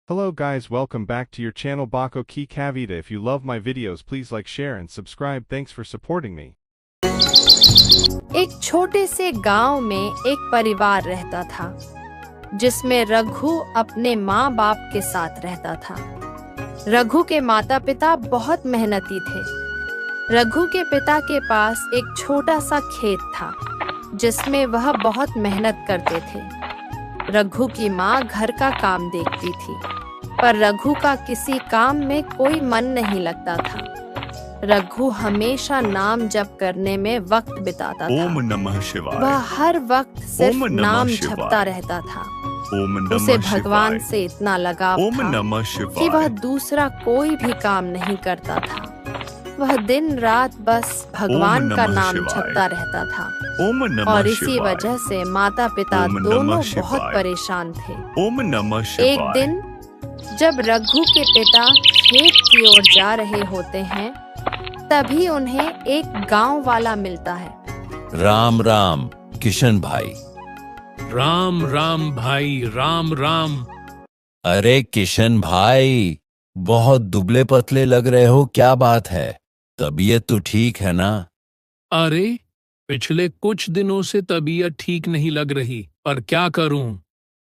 Hello guys, welcome back to your channel Bako Ki Kavita. If you love my videos, please like, share and subscribe. Thanks for supporting me. एक छोटे से गांव में एक परिवार रहता था जिसमें रघु अपने माँ बाप के साथ रहता था। रघु के माता पिता बहुत मेहनती थे। रघु के पिता के पास एक छोटा सा खेत था जिसमें वह बहुत मेहनत करते थे। रघु की माँ घर का काम देखती थी, पर रघु का किसी काम में कोई मन नहीं लगता था। रघु हमेशा नाम जप करने में वक्त बिताता था। ओम नमः शिवाय। वह हर वक्त सिर्फ ओम नमः नाम शिवाय। जपता रहता था। ओम नमः उसे भगवान शिवाय। से इतना लगाव ओम था नमः कि वह शिवाय। दूसरा कोई भी काम नहीं करता था। वह दिन रात बस भगवान का नमः नाम शिवाय। जपता रहता था ओम नमः और इसी शिवाय। वजह से माता पिता ओम नमः दोनों शिवाय। बहुत परेशान थे। ओम नमः शिवाय। एक दिन जब रघु के पिता खेत की ओर जा रहे होते हैं, तभी उन्हें एक गांव वाला मिलता है। राम राम किशन भाई। राम राम भाई, राम राम। अरे किशन भाई, बहुत दुबले पतले लग रहे हो, क्या बात है? तबीयत तो ठीक है ना? अरे पिछले कुछ दिनों से तबीयत ठीक नहीं लग रही, पर क्या करूं?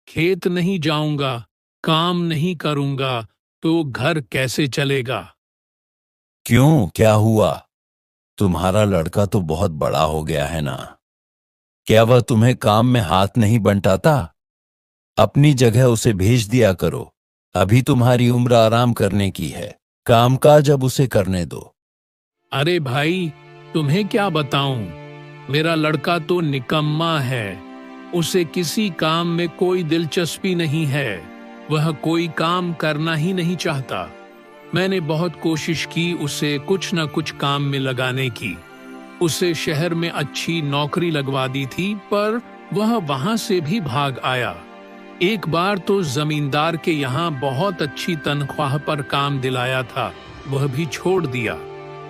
खेत नहीं जाऊंगा, काम नहीं करूंगा तो घर कैसे चलेगा? क्यों, क्या हुआ? तुम्हारा लड़का तो बहुत बड़ा हो गया है ना? क्या वह तुम्हें काम में हाथ नहीं बंटाता? अपनी जगह उसे भेज दिया करो। अभी तुम्हारी उम्र आराम करने की है, कामकाज अब उसे करने दो। अरे भाई, तुम्हें क्या बताऊं? मेरा लड़का तो निकम्मा है। उसे किसी काम में कोई दिलचस्पी नहीं है। वह कोई काम करना ही नहीं चाहता। मैंने बहुत कोशिश की उसे कुछ न कुछ काम में लगाने की। उसे शहर में अच्छी नौकरी लगवा दी थी, पर वह वहां से भी भाग आया। एक बार तो जमींदार के यहाँ बहुत अच्छी तनख्वाह पर काम दिलाया था, वह भी छोड़ दिया।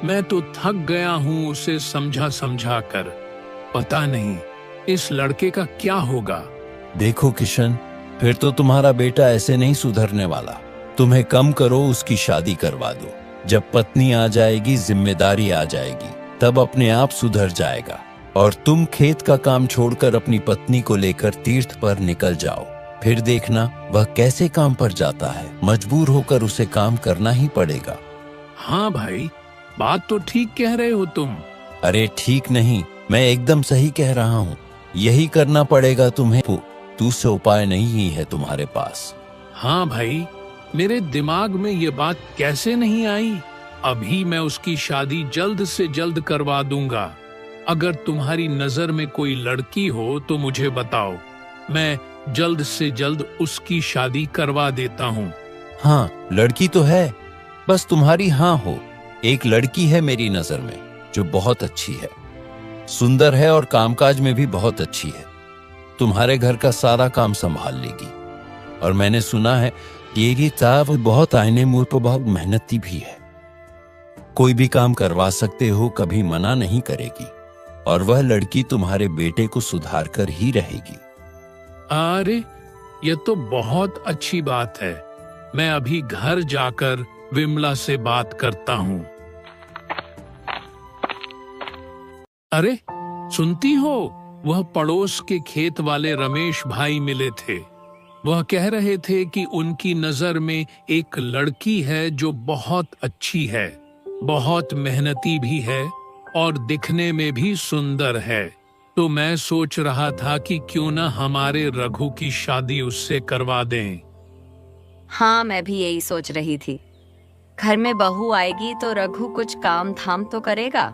मैं तो थक गया हूँ उसे समझा समझा कर। पता नहीं इस लड़के का क्या होगा। देखो किशन, फिर तो तुम्हारा बेटा ऐसे नहीं सुधरने वाला। तुम्हें कम करो, उसकी शादी करवा दो। जब पत्नी आ जाएगी, जिम्मेदारी आ जाएगी, तब अपने आप सुधर जाएगा। और तुम खेत का काम छोड़कर अपनी पत्नी को लेकर तीर्थ पर निकल जाओ। फिर देखना वह कैसे काम पर जाता है। मजबूर होकर उसे काम करना ही पड़ेगा। हाँ भाई, बात तो ठीक कह रहे हो तुम। अरे ठीक नहीं, मैं एकदम सही कह रहा हूँ। यही करना पड़ेगा तुम्हें। दूसरा उपाय नहीं ही है तुम्हारे पास। हाँ भाई, मेरे दिमाग में ये बात कैसे नहीं आई? अभी मैं उसकी शादी जल्द से जल्द करवा दूंगा। अगर तुम्हारी नजर में कोई लड़की हो तो मुझे बताओ, मैं जल्द से जल्द उसकी शादी करवा देता हूँ। हाँ, लड़की तो है, बस तुम्हारी हाँ हो। एक लड़की है मेरी नजर में जो बहुत अच्छी है, सुंदर है और कामकाज में भी बहुत अच्छी है। तुम्हारे घर का सारा काम संभाल लेगी। और मैंने सुना है ये ताव बहुत आईने मुंह पर बहुत मेहनती भी है। कोई भी काम करवा सकते हो, कभी मना नहीं करेगी। और वह लड़की तुम्हारे बेटे को सुधार कर ही रहेगी। अरे ये तो बहुत अच्छी बात है। मैं अभी घर जाकर विमला से बात करता हूँ। अरे सुनती हो, वह पड़ोस के खेत वाले रमेश भाई मिले थे। वह कह रहे थे कि उनकी नजर में एक लड़की है जो बहुत अच्छी है, बहुत मेहनती भी है और दिखने में भी सुंदर है। तो मैं सोच रहा था कि क्यों न हमारे रघु की शादी उससे करवा दें। हाँ, मैं भी यही सोच रही थी। घर में बहू आएगी तो रघु कुछ काम धाम तो करेगा।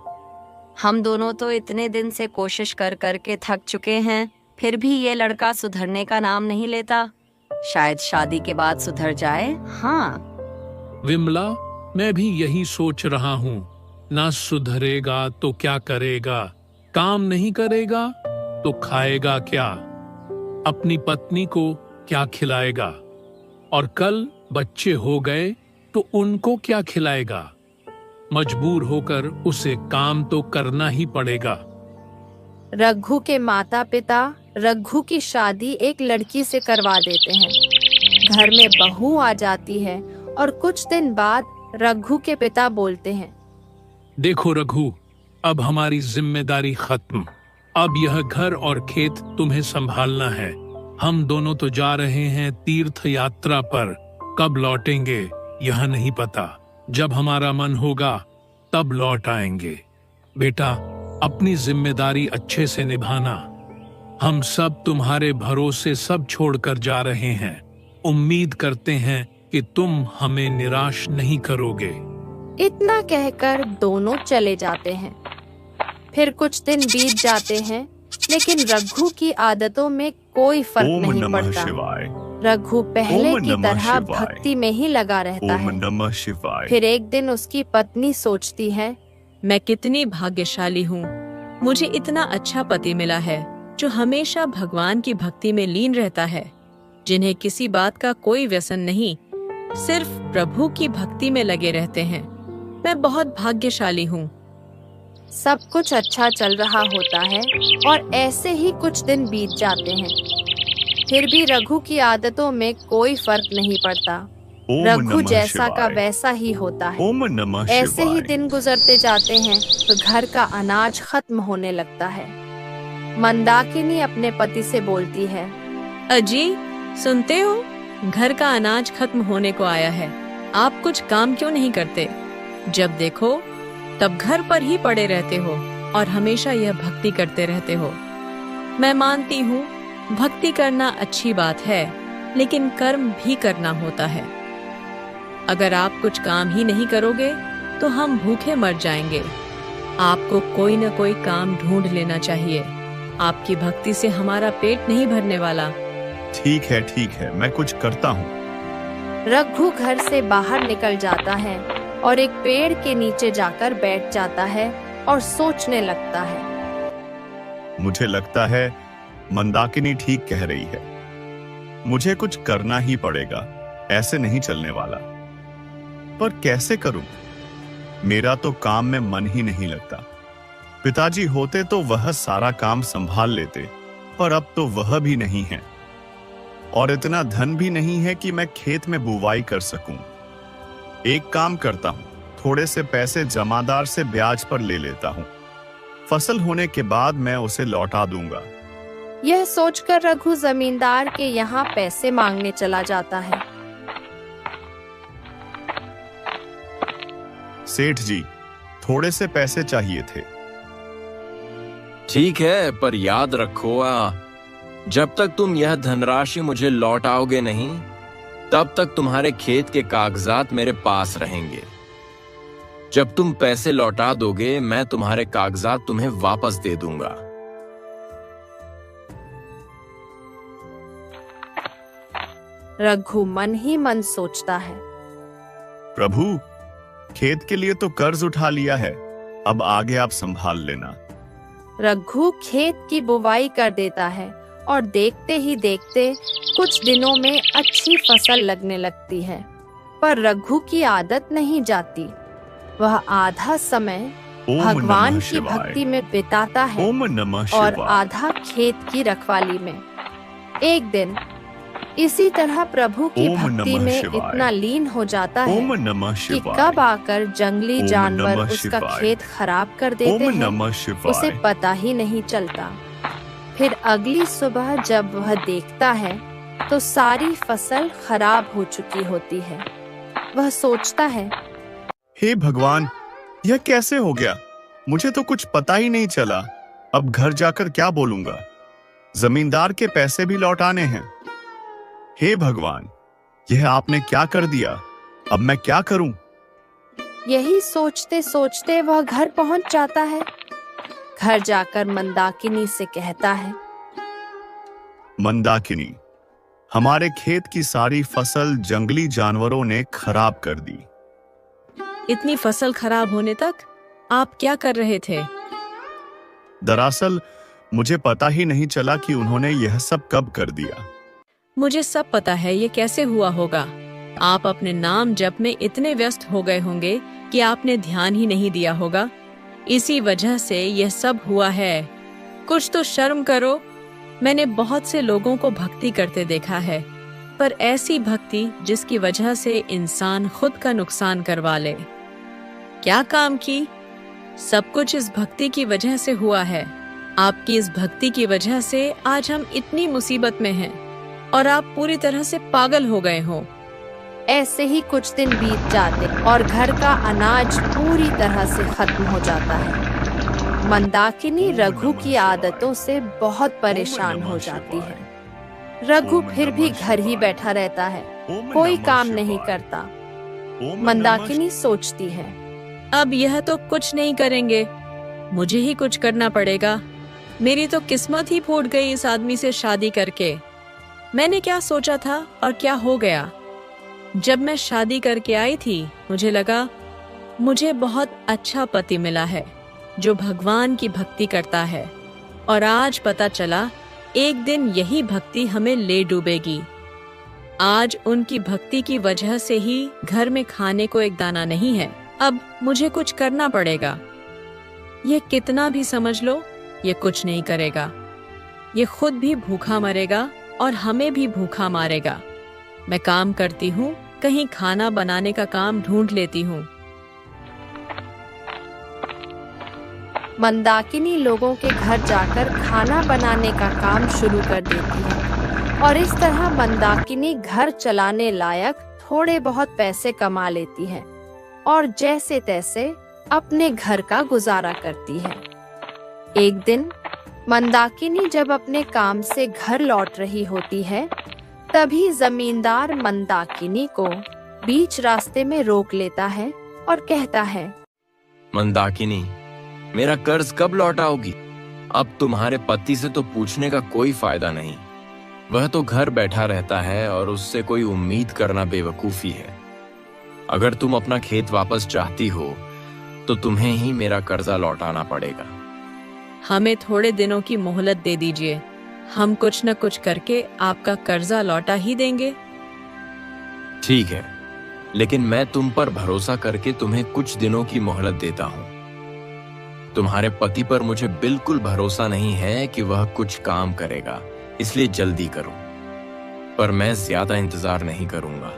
हम दोनों तो इतने दिन से कोशिश कर करके थक चुके हैं, फिर भी ये लड़का सुधरने का नाम नहीं लेता। शायद शादी के बाद सुधर जाए। हाँ विमला, मैं भी यही सोच रहा हूँ। ना सुधरेगा तो क्या करेगा? काम नहीं करेगा तो खाएगा क्या? अपनी पत्नी को क्या खिलाएगा? और कल बच्चे हो गए तो उनको क्या खिलाएगा? मजबूर होकर उसे काम तो करना ही पड़ेगा। रघु के माता पिता रघु की शादी एक लड़की से करवा देते हैं। घर में बहू आ जाती है और कुछ दिन बाद रघु के पिता बोलते हैं, देखो रघु, अब हमारी जिम्मेदारी खत्म। अब यह घर और खेत तुम्हें संभालना है। हम दोनों तो जा रहे हैं तीर्थ यात्रा पर, कब लौटेंगे यह नहीं पता। जब हमारा मन होगा तब लौट आएंगे। बेटा, अपनी जिम्मेदारी अच्छे से निभाना। हम सब तुम्हारे भरोसे सब छोड़कर जा रहे हैं। उम्मीद करते हैं कि तुम हमें निराश नहीं करोगे। इतना कहकर दोनों चले जाते हैं। फिर कुछ दिन बीत जाते हैं, लेकिन रघु की आदतों में कोई फर्क ओम नहीं नमः पड़ता। शिवाय। रघु पहले ओम की नमः तरह शिवाय। भक्ति में ही लगा रहता ओम है। नमः शिवाय। फिर एक दिन उसकी पत्नी सोचती है, मैं कितनी भाग्यशाली हूँ। मुझे इतना अच्छा पति मिला है जो हमेशा भगवान की भक्ति में लीन रहता है, जिन्हें किसी बात का कोई व्यसन नहीं, सिर्फ प्रभु की भक्ति में लगे रहते हैं। मैं बहुत भाग्यशाली हूँ। सब कुछ अच्छा चल रहा होता है और ऐसे ही कुछ दिन बीत जाते हैं। फिर भी रघु की आदतों में कोई फर्क नहीं पड़ता। ओम रघु नमः जैसा का शिवाय। वैसा ही होता है। ओम नमः ऐसे ही शिवाय। दिन गुजरते जाते हैं तो घर का अनाज खत्म होने लगता है। मंदाकिनी अपने पति से बोलती है, अजी, सुनते हो? घर का अनाज खत्म होने को आया है। आप कुछ काम क्यों नहीं करते? जब देखो तब घर पर ही पड़े रहते हो और हमेशा यह भक्ति करते रहते हो। मैं मानती हूँ भक्ति करना अच्छी बात है, लेकिन कर्म भी करना होता है। अगर आप कुछ काम ही नहीं करोगे तो हम भूखे मर जाएंगे। आपको कोई न कोई काम ढूंढ लेना चाहिए। आपकी भक्ति से हमारा पेट नहीं भरने वाला। ठीक है, मैं कुछ करता हूँ। रघु घर से बाहर निकल जाता है और एक पेड़ के नीचे जाकर बैठ जाता है और सोचने लगता है। मुझे लगता है मंदाकिनी ठीक कह रही है। मुझे कुछ करना ही पड़ेगा, ऐसे नहीं चलने वाला। पर कैसे करूं? मेरा तो काम में मन ही नहीं लगता। पिताजी होते तो वह सारा काम संभाल लेते, पर अब तो वह भी नहीं है और इतना धन भी नहीं है कि मैं खेत में बुवाई कर सकूं। एक काम करता हूं, थोड़े से पैसे जमादार से ब्याज पर ले लेता हूं। फसल होने के बाद मैं उसे लौटा दूंगा। यह सोचकर रघु जमींदार के यहाँ पैसे मांगने चला जाता है। सेठ जी, थोड़े से पैसे चाहिए थे। ठीक है, पर याद रखो जब तक तुम यह धनराशि मुझे लौटाओगे नहीं, तब तक तुम्हारे खेत के कागजात मेरे पास रहेंगे। जब तुम पैसे लौटा दोगे, मैं तुम्हारे कागजात तुम्हें वापस दे दूंगा। रघु मन ही मन सोचता है, प्रभु, खेत के लिए तो कर्ज उठा लिया है, अब आगे आप संभाल लेना। रघु खेत की बुवाई कर देता है और देखते ही देखते कुछ दिनों में अच्छी फसल लगने लगती है। पर रघु की आदत नहीं जाती। वह आधा समय ओम भगवान नमः की शिवाय। भक्ति में बिताता है ओम नमः और शिवाय। आधा खेत की रखवाली में। एक दिन इसी तरह प्रभु की ओम भक्ति नमः में शिवाय। इतना लीन हो जाता है ओम नमः कि शिवाय। कब आकर जंगली ओम जानवर नमः उसका शिवाय। खेत खराब कर देते ओम हैं, नमः शिवाय। उसे पता ही नहीं चलता। फिर अगली सुबह जब वह देखता है तो सारी फसल खराब हो चुकी होती है। वह सोचता है, हे भगवान, यह कैसे हो गया? मुझे तो कुछ पता ही नहीं चला। अब घर जाकर क्या बोलूंगा? जमींदार के पैसे भी लौटाने हैं। हे भगवान, यह आपने क्या कर दिया? अब मैं क्या करूं? यही सोचते सोचते वह घर पहुंच जाता है। घर जाकर मंदाकिनी से कहता है, मंदाकिनी, हमारे खेत की सारी फसल जंगली जानवरों ने खराब कर दी। इतनी फसल खराब होने तक आप क्या कर रहे थे? दरअसल मुझे पता ही नहीं चला कि उन्होंने यह सब कब कर दिया। मुझे सब पता है ये कैसे हुआ होगा। आप अपने नाम जप में इतने व्यस्त हो गए होंगे कि आपने ध्यान ही नहीं दिया होगा। इसी वजह से यह सब हुआ है। कुछ तो शर्म करो। मैंने बहुत से लोगों को भक्ति करते देखा है, पर ऐसी भक्ति जिसकी वजह से इंसान खुद का नुकसान करवा ले। क्या काम की? सब कुछ इस भक्ति की वजह से हुआ है। आपकी इस भक्ति की वजह से आज हम इतनी मुसीबत में हैं और आप पूरी तरह से पागल हो गए हो। ऐसे ही कुछ दिन बीत जाते और घर का अनाज पूरी तरह से खत्म हो जाता है। मंदाकिनी रघु की आदतों से बहुत परेशान हो जाती है। रघु फिर भी घर ही बैठा रहता है, कोई काम नहीं करता। मंदाकिनी सोचती है, अब यह तो कुछ नहीं करेंगे, मुझे ही कुछ करना पड़ेगा। मेरी तो किस्मत ही फूट गई इस आदमी से शादी करके। मैंने क्या सोचा था और क्या हो गया। जब मैं शादी करके आई थी मुझे लगा मुझे बहुत अच्छा पति मिला है जो भगवान की भक्ति करता है, और आज पता चला एक दिन यही भक्ति हमें ले डूबेगी। आज उनकी भक्ति की वजह से ही घर में खाने को एक दाना नहीं है। अब मुझे कुछ करना पड़ेगा। ये कितना भी समझ लो, ये कुछ नहीं करेगा। ये खुद भी भूखा मरेगा और हमें भी भूखा मारेगा। मैं काम करती हूँ, कहीं खाना बनाने का काम ढूंढ लेती हूँ। मंदाकिनी लोगों के घर जाकर खाना बनाने का काम शुरू कर देती है और इस तरह मंदाकिनी घर चलाने लायक थोड़े बहुत पैसे कमा लेती है और जैसे तैसे अपने घर का गुजारा करती है। एक दिन मंदाकिनी जब अपने काम से घर लौट रही होती है, तभी जमींदार मंदाकिनी को बीच रास्ते में रोक लेता है और कहता है, मंदाकिनी, मेरा कर्ज कब लौटाओगी? अब तुम्हारे पति से तो पूछने का कोई फायदा नहीं। वह तो घर बैठा रहता है और उससे कोई उम्मीद करना बेवकूफी है। अगर तुम अपना खेत वापस चाहती हो तो तुम्हें ही मेरा कर्जा लौटाना पड़ेगा। हमें थोड़े दिनों की मोहलत दे दीजिए, हम कुछ न कुछ करके आपका कर्जा लौटा ही देंगे। ठीक है, लेकिन मैं तुम पर भरोसा करके तुम्हें कुछ दिनों की मोहलत देता हूँ। तुम्हारे पति पर मुझे बिल्कुल भरोसा नहीं है कि वह कुछ काम करेगा, इसलिए जल्दी करो। पर मैं ज्यादा इंतजार नहीं करूंगा।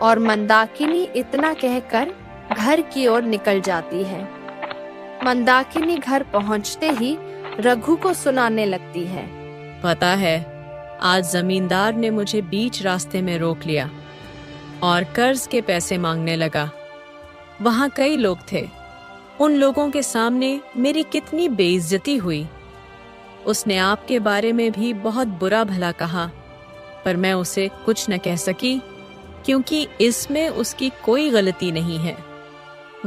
और मंदाकिनी इतना कहकर घर की ओर निकल जाती है। मंदाकिनी घर पहुंचते ही रघु को सुनाने लगती है, पता है, आज जमींदार ने मुझे बीच रास्ते में रोक लिया और कर्ज के पैसे मांगने लगा। वहां कई लोग थे। उन लोगों के सामने मेरी कितनी बेइज्जती हुई। उसने आपके बारे में भी बहुत बुरा भला कहा, पर मैं उसे कुछ न कह सकी क्योंकि इसमें उसकी कोई गलती नहीं है।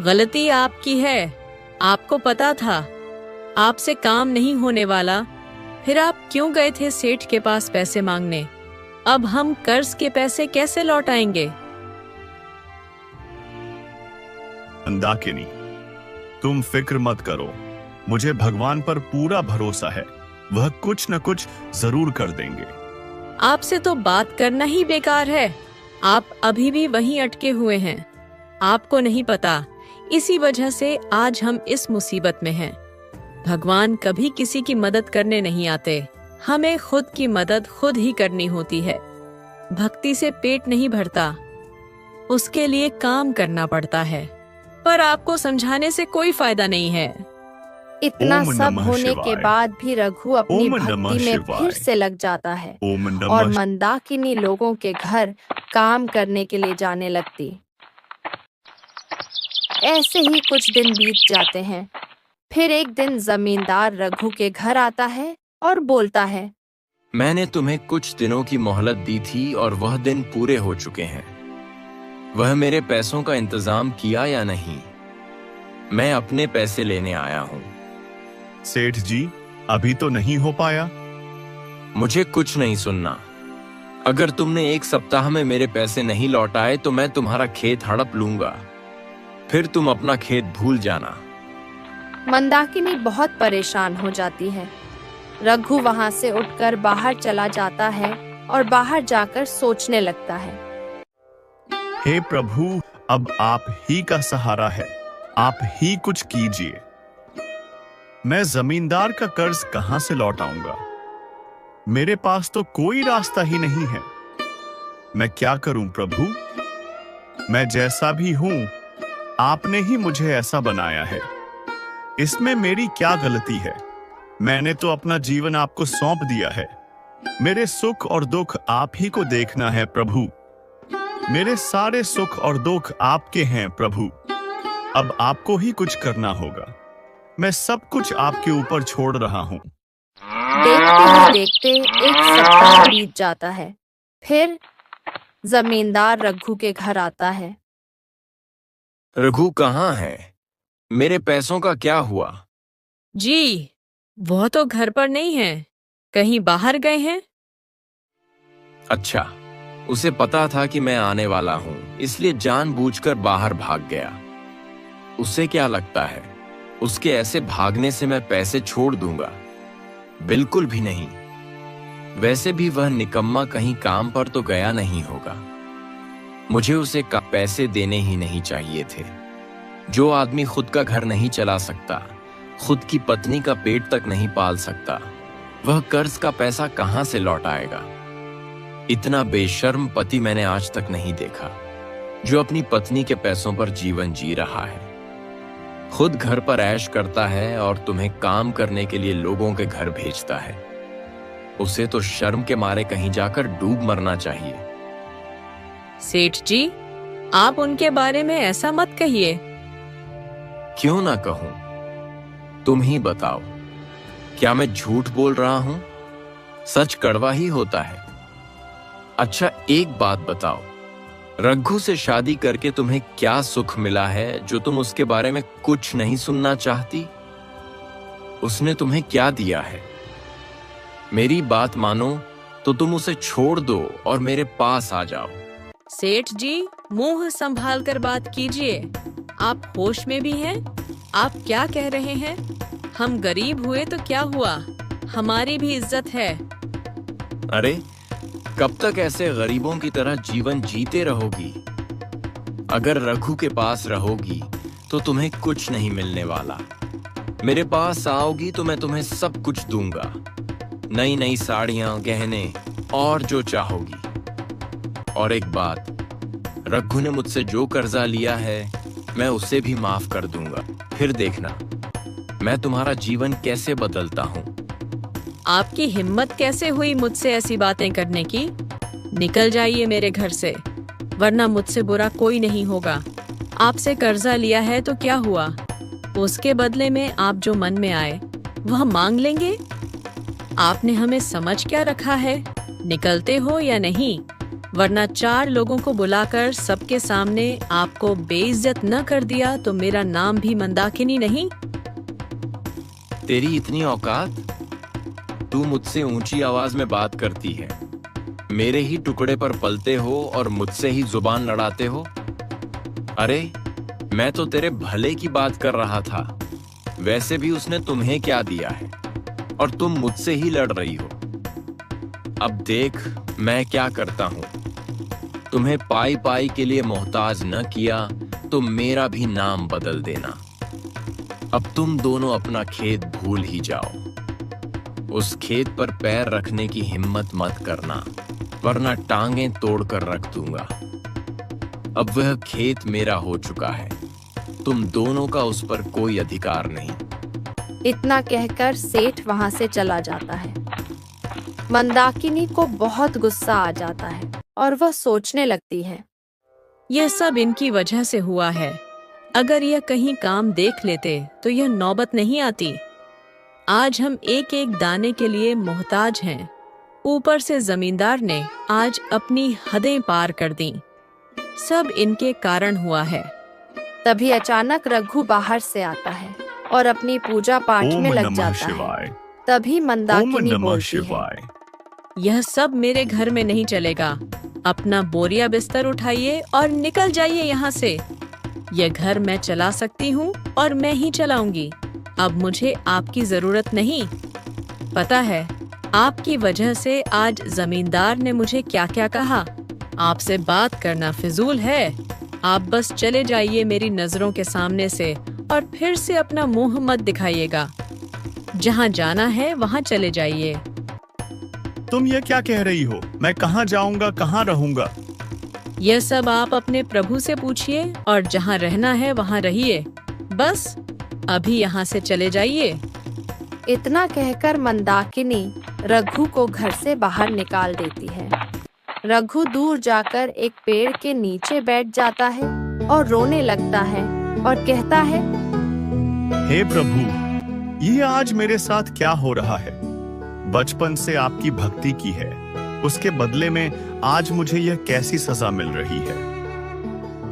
गलती आपकी है। आपको पता था आपसे काम नहीं होने वाला, फिर आप क्यों गए थे सेठ के पास पैसे मांगने? अब हम कर्ज के पैसे कैसे लौटाएंगे? मंदाकिनी, तुम फिक्र मत करो, मुझे भगवान पर पूरा भरोसा है। वह कुछ न कुछ जरूर कर देंगे। आपसे तो बात करना ही बेकार है। आप अभी भी वहीं अटके हुए हैं। आपको नहीं पता, इसी वजह से आज हम इस मुसीबत में हैं। भगवान कभी किसी की मदद करने नहीं आते। हमें खुद की मदद खुद ही करनी होती है। भक्ति से पेट नहीं भरता, उसके लिए काम करना पड़ता है। पर आपको समझाने से कोई फायदा नहीं है। इतना ओम सब नमः होने के शिवाय। बाद भी रघु अपनी ओम भक्ति नमः में शिवाय। फिर से लग जाता है ओम नमः और मंदाकिनी लोगों के घर काम करने के लिए जाने लगती। ऐसे ही कुछ दिन बीत जाते हैं। फिर एक दिन जमींदार रघु के घर आता है और बोलता है, मैंने तुम्हें कुछ दिनों की मोहलत दी थी और वह दिन पूरे हो चुके हैं। वह मेरे पैसों का इंतजाम किया या नहीं? मैं अपने पैसे लेने आया हूँ। सेठ जी, अभी तो नहीं हो पाया। मुझे कुछ नहीं सुनना। अगर तुमने 1 सप्ताह में मेरे पैसे नहीं लौटाए तो मैं तुम्हारा खेत हड़प लूंगा। फिर तुम अपना खेत भूल जाना। मंदाकिनी बहुत परेशान हो जाती है। रघु वहां से उठकर बाहर चला जाता है और बाहर जाकर सोचने लगता है, हे प्रभु, अब आप ही का सहारा है, आप ही कुछ कीजिए। मैं जमींदार का कर्ज कहां से लौटाऊंगा? मेरे पास तो कोई रास्ता ही नहीं है। मैं क्या करूं प्रभु? मैं जैसा भी हूं, आपने ही मुझे ऐसा बनाया है। इसमें मेरी क्या गलती है? मैंने तो अपना जीवन आपको सौंप दिया है। मेरे सुख और दुख आप ही को देखना है प्रभु। मेरे सारे सुख और दुख आपके हैं प्रभु। अब आपको ही कुछ करना होगा। मैं सब कुछ आपके ऊपर छोड़ रहा हूं। देखते ही देखते एक सप्ताह बीत जाता है। फिर जमींदार रघु के घर आता है। रघु कहाँ है? मेरे पैसों का क्या हुआ? जी, वो तो घर पर नहीं है, कहीं बाहर गए हैं। अच्छा, उसे पता था कि मैं आने वाला हूं, इसलिए जानबूझकर बाहर भाग गया। उसे क्या लगता है, उसके ऐसे भागने से मैं पैसे छोड़ दूंगा? बिल्कुल भी नहीं। वैसे भी वह निकम्मा कहीं काम पर तो गया नहीं होगा। मुझे उसे पैसे देने ही नहीं चाहिए थे। जो आदमी खुद का घर नहीं चला सकता, खुद की पत्नी का पेट तक नहीं पाल सकता, वह कर्ज का पैसा कहां से लौटाएगा? इतना बेशर्म पति मैंने आज तक नहीं देखा, जो अपनी पत्नी के पैसों पर जीवन जी रहा है। खुद घर पर ऐश करता है और तुम्हें काम करने के लिए लोगों के घर भेजता है। उसे तो शर्म के मारे कहीं जाकर डूब मरना चाहिए। सेठ जी, आप उनके बारे में ऐसा मत कहिए। क्यों ना कहूं? तुम ही बताओ, क्या मैं झूठ बोल रहा हूं? सच कड़वा ही होता है। अच्छा, एक बात बताओ, रघु से शादी करके तुम्हें क्या सुख मिला है जो तुम उसके बारे में कुछ नहीं सुनना चाहती? उसने तुम्हें क्या दिया है? मेरी बात मानो तो तुम उसे छोड़ दो और मेरे पास आ जाओ। सेठ जी, मुंह संभाल कर बात कीजिए। आप होश में भी हैं? आप क्या कह रहे हैं? हम गरीब हुए तो क्या हुआ, हमारी भी इज्जत है। अरे, कब तक ऐसे गरीबों की तरह जीवन जीते रहोगी? अगर रघु के पास रहोगी तो तुम्हें कुछ नहीं मिलने वाला। मेरे पास आओगी तो मैं तुम्हें सब कुछ दूंगा, नई नई साड़ियां, गहने और जो चाहोगी। और एक बात, रघु ने मुझसे जो कर्जा लिया है मैं उसे भी माफ कर दूंगा। फिर देखना मैं तुम्हारा जीवन कैसे बदलता हूँ। आपकी हिम्मत कैसे हुई मुझसे ऐसी बातें करने की? निकल जाइए मेरे घर से, वरना मुझसे बुरा कोई नहीं होगा। आपसे कर्जा लिया है तो क्या हुआ? उसके बदले में आप जो मन में आए वह मांग लेंगे। आपने हमें समझ क्या रखा है? निकलते हो या नहीं? वरना 4 लोगों को बुलाकर सबके सामने आपको बेइज्जत न कर दिया तो मेरा नाम भी मंदाकिनी नहीं। तेरी इतनी औकात? तू मुझसे ऊंची आवाज में बात करती है, मेरे ही टुकड़े पर पलते हो और मुझसे ही जुबान लड़ाते हो। अरे, मैं तो तेरे भले की बात कर रहा था। वैसे भी उसने तुम्हें क्या दिया है और तुम मुझसे ही लड़ रही हो। अब देख मैं क्या करता हूं। तुम्हें पाई पाई के लिए मोहताज न किया तो मेरा भी नाम बदल देना। अब तुम दोनों अपना खेत भूल ही जाओ। उस खेत पर पैर रखने की हिम्मत मत करना, वरना टांगें तोड़कर रख दूंगा। अब वह खेत मेरा हो चुका है, तुम दोनों का उस पर कोई अधिकार नहीं। इतना कहकर सेठ वहां से चला जाता है। मंदाकिनी को बहुत गुस्सा आ जाता है और वह सोचने लगती है, यह सब इनकी वजह से हुआ है। अगर यह कहीं काम देख लेते तो यह नौबत नहीं आती। आज हम एक एक दाने के लिए मोहताज हैं। ऊपर से जमींदार ने आज अपनी हदें पार कर दी। सब इनके कारण हुआ है। तभी अचानक रघु बाहर से आता है और अपनी पूजा पाठ में लग जाता है। तभी मंदाकिनी बोलती है, यह सब मेरे घर में नहीं चलेगा। अपना बोरिया बिस्तर उठाइए और निकल जाइए यहाँ से। यह घर मैं चला सकती हूँ और मैं ही चलाऊंगी। अब मुझे आपकी जरूरत नहीं। पता है आपकी वजह से आज जमींदार ने मुझे क्या क्या कहा। आपसे बात करना फिजूल है। आप बस चले जाइए मेरी नजरों के सामने से और फिर से अपना मुंह मत दिखाइएगा। जहाँ जाना है वहाँ चले जाइए। तुम ये क्या कह रही हो? मैं कहाँ जाऊंगा, कहाँ रहूंगा? यह सब आप अपने प्रभु से पूछिए और जहाँ रहना है वहाँ रहिए। बस अभी यहाँ से चले जाइए। इतना कहकर मंदाकिनी रघु को घर से बाहर निकाल देती है। रघु दूर जाकर एक पेड़ के नीचे बैठ जाता है और रोने लगता है और कहता है, हे प्रभु, ये आज मेरे साथ क्या हो रहा है? बचपन से आपकी भक्ति की है, उसके बदले में आज मुझे यह कैसी सजा मिल रही है?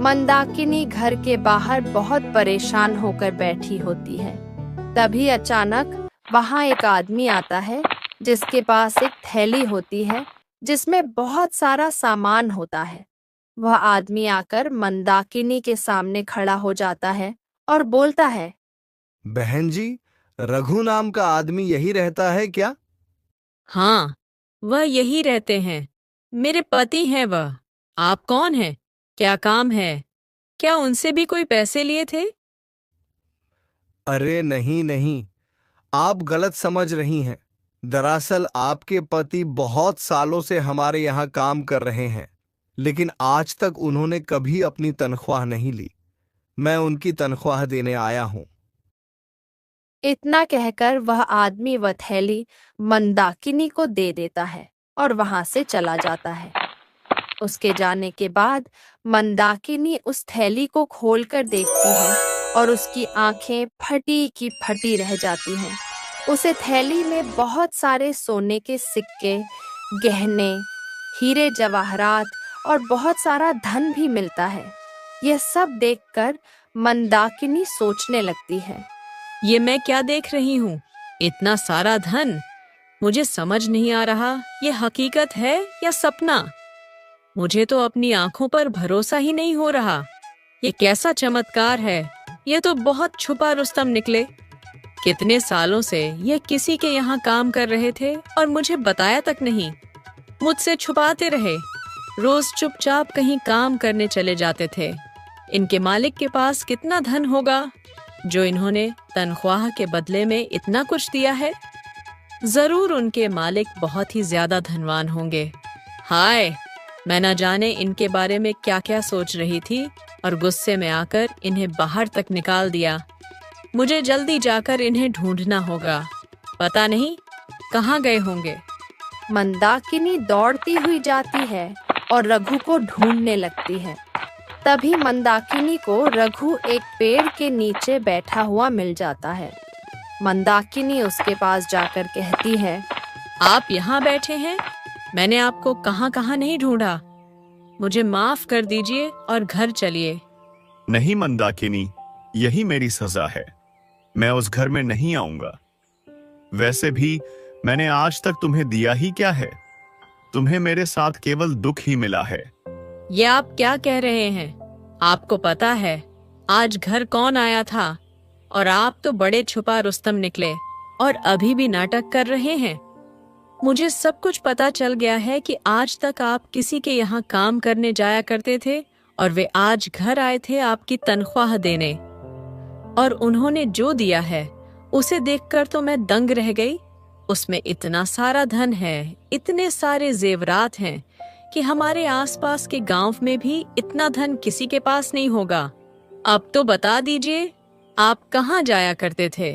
मंदाकिनी घर के बाहर बहुत परेशान होकर बैठी होती है। तभी अचानक वहाँ एक आदमी आता है जिसके पास एक थैली होती है जिसमें बहुत सारा सामान होता है। वह आदमी आकर मंदाकिनी के सामने खड़ा हो जाता है और बोलता है, बहन जी, रघु नाम का आदमी यही रहता है क्या? हाँ, वह यही रहते हैं। मेरे पति हैं वह। आप कौन हैं? क्या काम है? क्या उनसे भी कोई पैसे लिए थे? अरे नहीं नहीं, आप गलत समझ रही हैं। दरअसल आपके पति बहुत सालों से हमारे यहाँ काम कर रहे हैं, लेकिन आज तक उन्होंने कभी अपनी तनख्वाह नहीं ली। मैं उनकी तनख्वाह देने आया हूँ। इतना कहकर वह आदमी वह थैली मंदाकिनी को दे देता है और वहां से चला जाता है। उसके जाने के बाद मंदाकिनी उस थैली को खोलकर देखती है और उसकी आंखें फटी की फटी रह जाती हैं। उसे थैली में बहुत सारे सोने के सिक्के, गहने, हीरे जवाहरात और बहुत सारा धन भी मिलता है। यह सब देखकर मंदाकिनी सोचने लगती है, ये मैं क्या देख रही हूँ? इतना सारा धन? मुझे समझ नहीं आ रहा ये हकीकत है या सपना। मुझे तो अपनी आंखों पर भरोसा ही नहीं हो रहा। ये कैसा चमत्कार है? ये तो बहुत छुपा रुस्तम निकले। कितने सालों से ये किसी के यहाँ काम कर रहे थे और मुझे बताया तक नहीं। मुझसे छुपाते रहे। रोज चुपचाप कहीं काम करने चले जाते थे। इनके मालिक के पास कितना धन होगा जो इन्होंने तनख्वाह के बदले में इतना कुछ दिया है। जरूर उनके मालिक बहुत ही ज्यादा धनवान होंगे। हाय, मैं न जाने इनके बारे में क्या क्या सोच रही थी और गुस्से में आकर इन्हें बाहर तक निकाल दिया। मुझे जल्दी जाकर इन्हें ढूंढना होगा। पता नहीं कहाँ गए होंगे। मंदाकिनी दौड़ती हुई जाती है और रघु को ढूंढने लगती है। तभी मंदाकिनी को रघु एक पेड़ के नीचे बैठा हुआ मिल जाता है। मंदाकिनी उसके पास जाकर कहती है, आप यहाँ बैठे हैं? मैंने आपको कहाँ कहाँ नहीं ढूंढा। मुझे माफ कर दीजिए और घर चलिए। नहीं मंदाकिनी, यही मेरी सजा है। मैं उस घर में नहीं आऊंगा। वैसे भी मैंने आज तक तुम्हें दिया ही क्या है? तुम्हें मेरे साथ केवल दुख ही मिला है। ये आप क्या कह रहे हैं? आपको पता है आज घर कौन आया था? और आप तो बड़े छुपा रुस्तम निकले और अभी भी नाटक कर रहे हैं। मुझे सब कुछ पता चल गया है कि आज तक आप किसी के यहाँ काम करने जाया करते थे और वे आज घर आए थे आपकी तनख्वाह देने। और उन्होंने जो दिया है उसे देखकर तो मैं दंग रह गई। उसमें इतना सारा धन है, इतने सारे जेवरात हैं कि हमारे आसपास के गांव में भी इतना धन किसी के पास नहीं होगा। अब तो बता दीजिए, आप कहाँ जाया करते थे?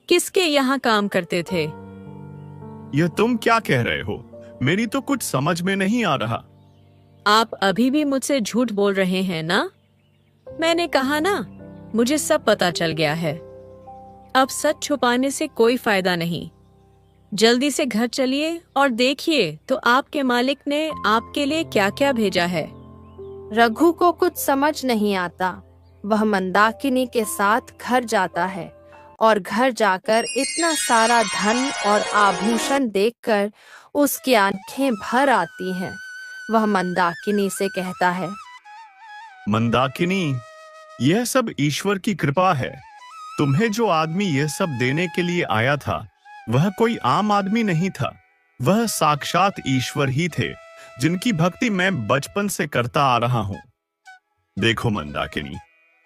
किसके यहाँ काम करते थे? यह तुम क्या कह रहे हो? मेरी तो कुछ समझ में नहीं आ रहा। आप अभी भी मुझसे झूठ बोल रहे हैं ना? मैंने कहा ना, मुझे सब पता चल गया है। अब सच छुपाने से कोई फायदा नहीं। जल्दी से घर चलिए और देखिए तो आपके मालिक ने आपके लिए क्या क्या भेजा है। रघु को कुछ समझ नहीं आता। वह मंदाकिनी के साथ घर जाता है और घर जाकर इतना सारा धन और आभूषण देखकर उसकी आंखें भर आती हैं। वह मंदाकिनी से कहता है, मंदाकिनी, यह सब ईश्वर की कृपा है। तुम्हें जो आदमी यह सब देने के लिए आया था वह कोई आम आदमी नहीं था। वह साक्षात ईश्वर ही थे जिनकी भक्ति मैं बचपन से करता आ रहा हूं। देखो मंदाकिनी,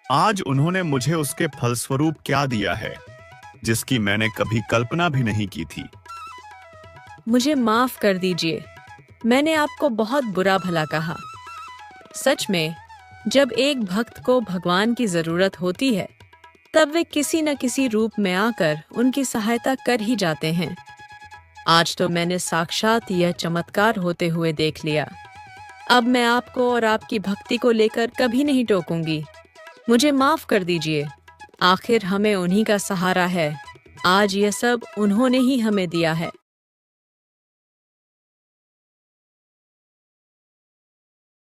आज उन्होंने मुझे उसके फलस्वरूप क्या दिया है जिसकी मैंने कभी कल्पना भी नहीं की थी। मुझे माफ कर दीजिए, मैंने आपको बहुत बुरा भला कहा। सच में जब एक भक्त को भगवान की जरूरत होती है तब वे किसी न किसी रूप में आकर उनकी सहायता कर ही जाते हैं। आज तो मैंने साक्षात यह चमत्कार होते हुए देख लिया। अब मैं आपको और आपकी भक्ति को लेकर कभी नहीं टोकूंगी। मुझे माफ कर दीजिए। आखिर हमें उन्हीं का सहारा है। आज यह सब उन्होंने ही हमें दिया है।